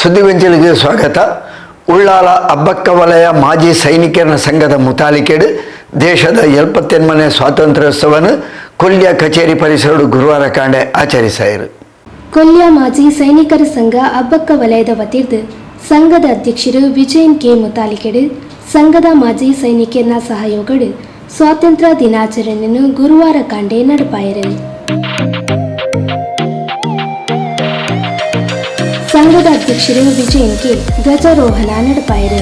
ಸುದ್ದಿವಂಚಲಿಗೆ ಸ್ವಾಗತ. ಉಳ್ಳಾಲ ಅಬ್ಬಕ್ಕ ವಲಯ ಮಾಜಿ ಸೈನಿಕರ ಸಂಘದ ಮುತಾಲಿಕೆಡು ದೇಶದ 78ನೇ ಸ್ವಾತಂತ್ರ್ಯೋತ್ಸವವನ್ನು ಕೊಲ್ಯ ಕಚೇರಿ ಪರಿಸರ ಗುರುವಾರ ಕಾಂಡೆ ಆಚರಿಸಿದರು. ಕೊಲ್ಯ ಮಾಜಿ ಸೈನಿಕರ ಸಂಘ ಅಬ್ಬಕ್ಕ ವಲಯದ ವತಿರ್ದು ಸಂಘದ ಅಧ್ಯಕ್ಷರು ವಿಜಯನ್ ಕೆ ಮುತಾಲಿಕೆಡು ಸಂಘದ ಮಾಜಿ ಸೈನಿಕರ ಸಹಯೋಗಡು ಸ್ವಾತಂತ್ರ್ಯ ದಿನಾಚರಣೆಯನ್ನು ಗುರುವಾರ ಕಾಂಡೆ ನಡೆಪಾಯರು. ಸಂಘದ ಅಧ್ಯಕ್ಷರು ವಿಜಯನ್ ಕೆ ಧ್ವಜಾರೋಹಣ ನಡೆಪಾಯರು.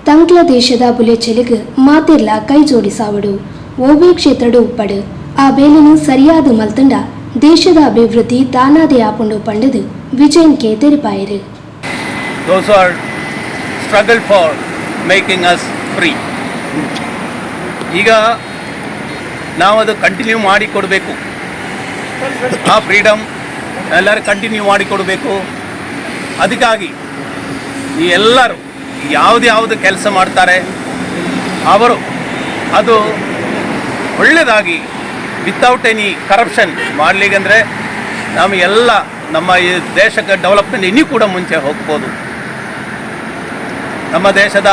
ತಂಕ್ಲ ದೇಶದ ಬುಲೆಚೆಲಿಗೆ ಮಾತೆಲ್ಲ ಕೈ ಜೋಡಿಸಾವಡು ಓವೇ ಕ್ಷೇತ್ರಡು ಉಪ್ಪಡು ಆ ಬೇಲಿನ ಸರಿಯಾದ ಮಲ್ತಂಡ ದೇಶದ ಅಭಿವೃದ್ಧಿ ತಾನಾದೇ ಆಪುಂಡು ಪಂಡದು ವಿಜಯನ್ ಕೆ ತೆರಿಪಾಯರು. Those are struggle for making us free. ಈಗ ನಾವು ಅದು ಕಂಟಿನ್ಯೂ ಮಾಡಿಕೊಡಬೇಕು. ಆ ಫ್ರೀಡಮ್ ಎಲ್ಲರೂ ಕಂಟಿನ್ಯೂ ಮಾಡಿಕೊಡಬೇಕು. ಅದಕ್ಕಾಗಿ ಈ ಎಲ್ಲರೂ ಯಾವುದು ಕೆಲಸ ಮಾಡ್ತಾರೆ ಅವರು ಅದು ಒಳ್ಳೆಯದಾಗಿ ವಿತೌಟ್ ಎನಿ ಕರಪ್ಷನ್ ಮಾಡಲಿಕ್ಕಂದರೆ ನಮಗೆಲ್ಲ ನಮ್ಮ ಈ ದೇಶಕ್ಕೆ ಡೆವಲಪ್ಮೆಂಟ್ ಇನ್ನೂ ಕೂಡ ಮುಂಚೆ ಹೋಗ್ಬೋದು. ನಮ್ಮ ದೇಶದ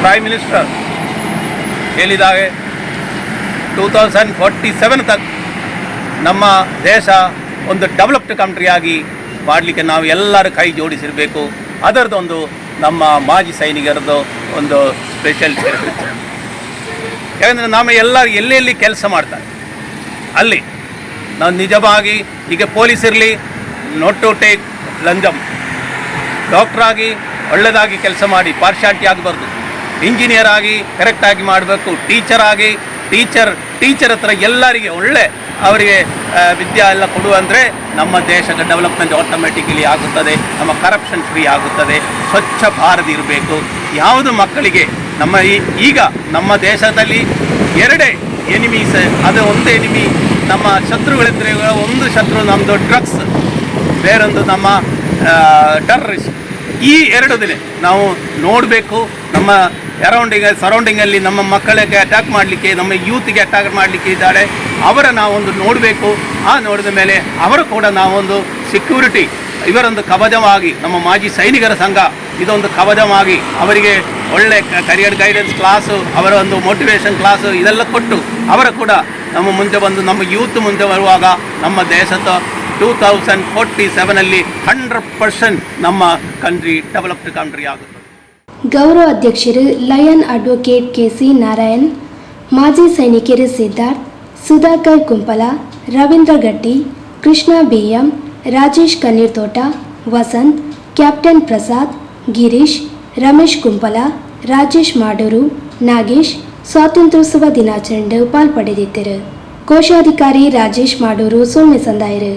ಪ್ರೈಮ್ ಮಿನಿಸ್ಟರ್ ಹೇಳಿದಾಗೆ 2047 ತಕ್ಕ ನಮ್ಮ ದೇಶ ಒಂದು ಡೆವಲಪ್ಡ್ ಕಂಟ್ರಿಯಾಗಿ ಮಾಡಲಿಕ್ಕೆ ನಾವು ಎಲ್ಲರೂ ಕೈ ಜೋಡಿಸಿರಬೇಕು. ಅದರದೊಂದು ನಮ್ಮ ಮಾಜಿ ಸೈನಿಕರದ್ದು ಒಂದು ಸ್ಪೆಷಲ್ ಯಾಕಂದರೆ ನಾವು ಎಲ್ಲರೂ ಎಲ್ಲೆಲ್ಲಿ ಕೆಲಸ ಮಾಡ್ತಾರೆ ಅಲ್ಲಿ ನಾವು ನಿಜವಾಗಿ ಈಗ ಪೊಲೀಸ್ ಇರಲಿ ನಾಟ್ ಟು ಟೇಕ್ ಲಂಜಮ್, ಡಾಕ್ಟ್ರಾಗಿ ಒಳ್ಳೆಯದಾಗಿ ಕೆಲಸ ಮಾಡಿ ಪಾರ್ಶಾಲಿಟಿ ಆಗಬಾರ್ದು, ಇಂಜಿನಿಯರ್ ಆಗಿ ಕರೆಕ್ಟಾಗಿ ಮಾಡಬೇಕು, ಟೀಚರ್ ಹತ್ರ ಎಲ್ಲರಿಗೆ ಒಳ್ಳೆ ಅವರಿಗೆ ವಿದ್ಯೆ ಎಲ್ಲ ಕೊಡುವಂದರೆ ನಮ್ಮ ದೇಶದ ಡೆವಲಪ್ಮೆಂಟ್ ಆಟೋಮೆಟಿಕಲಿ ಆಗುತ್ತದೆ. ನಮ್ಮ ಕರಪ್ಷನ್ ಫ್ರೀ ಆಗುತ್ತದೆ. ಸ್ವಚ್ಛ ಭಾರತ ಇರಬೇಕು. ಯಾವುದು ಮಕ್ಕಳಿಗೆ ನಮ್ಮ ಈಗ ನಮ್ಮ ದೇಶದಲ್ಲಿ ಎರಡೇ ಎನಿಮೀಸ್, ಅದು ಒಂದು ಎನಿಮಿ ನಮ್ಮ ಶತ್ರುಗಳಿದ್ರೆ ಒಂದು ಶತ್ರು ನಮ್ಮದು ಡ್ರಗ್ಸ್, ಬೇರೊಂದು ನಮ್ಮ ಟೆರರಿಸ್ಟ್. ಈ ಎರಡು ದಿನ ನಾವು ನೋಡಬೇಕು. ನಮ್ಮ ಸರೌಂಡಿಂಗಲ್ಲಿ ನಮ್ಮ ಮಕ್ಕಳಿಗೆ ಅಟ್ಯಾಕ್ ಮಾಡಲಿಕ್ಕೆ, ನಮ್ಮ ಯೂತ್ಗೆ ಅಟ್ಯಾಕ್ ಮಾಡಲಿಕ್ಕೆ ಇದ್ದಾರೆ, ಅವರ ನಾವೊಂದು ನೋಡಬೇಕು. ಆ ನೋಡಿದ ಮೇಲೆ ಅವರು ಕೂಡ ನಾವೊಂದು ಸೆಕ್ಯೂರಿಟಿ ಇವರೊಂದು ಕವಚವಾಗಿ ನಮ್ಮ ಮಾಜಿ ಸೈನಿಕರ ಸಂಘ ಇದೊಂದು ಕವಚವಾಗಿ ಅವರಿಗೆ ಒಳ್ಳೆ ಕರಿಯರ್ ಗೈಡೆನ್ಸ್ ಕ್ಲಾಸು, ಅವರ ಒಂದು ಮೋಟಿವೇಶನ್ ಕ್ಲಾಸು ಇದೆಲ್ಲ ಕೊಟ್ಟು ಅವರ ಕೂಡ ನಮ್ಮ ಮುಂದೆ ಬಂದು ನಮ್ಮ ಯೂತ್ ಮುಂದೆ ಬರುವಾಗ ನಮ್ಮ ದೇಶದ 2047 100% ನಮ್ಮ ಕಂಟ್ರಿ ಡೆವಲಪ್ಡ್ ಕಂಟ್ರಿ ಆಗುತ್ತೆ. ಗೌರವ ಅಧ್ಯಕ್ಷರು ಲಯನ್ ಅಡ್ವೊಕೇಟ್ ಕೆಸಿ ನಾರಾಯಣ್, ಮಾಜಿ ಸೈನಿಕರು ಸಿದ್ಧಾರ್ಥ್, ಸುಧಾಕರ್ ಕುಂಪಲ, ರವೀಂದ್ರ ಗಟ್ಟಿ, ಕೃಷ್ಣ ಬಿಎಂ, ರಾಜೇಶ್ ಕಣ್ಣೀರ್ತೋಟ, ವಸಂತ್, ಕ್ಯಾಪ್ಟನ್ ಪ್ರಸಾದ್, ಗಿರೀಶ್, ರಮೇಶ್ ಕುಂಪಲ, ರಾಜೇಶ್ ಮಾಡೂರು, ನಾಗೇಶ್ ಸ್ವಾತಂತ್ರ್ಯೋತ್ಸವ ದಿನಾಚರಣೆ ಪಾಲ್ಪಡೆದಿದ್ದರು. ಕೋಶಾಧಿಕಾರಿ ರಾಜೇಶ್ ಮಾಡೂರು ಸೊನ್ನೆ ಸಂದಾಯರು.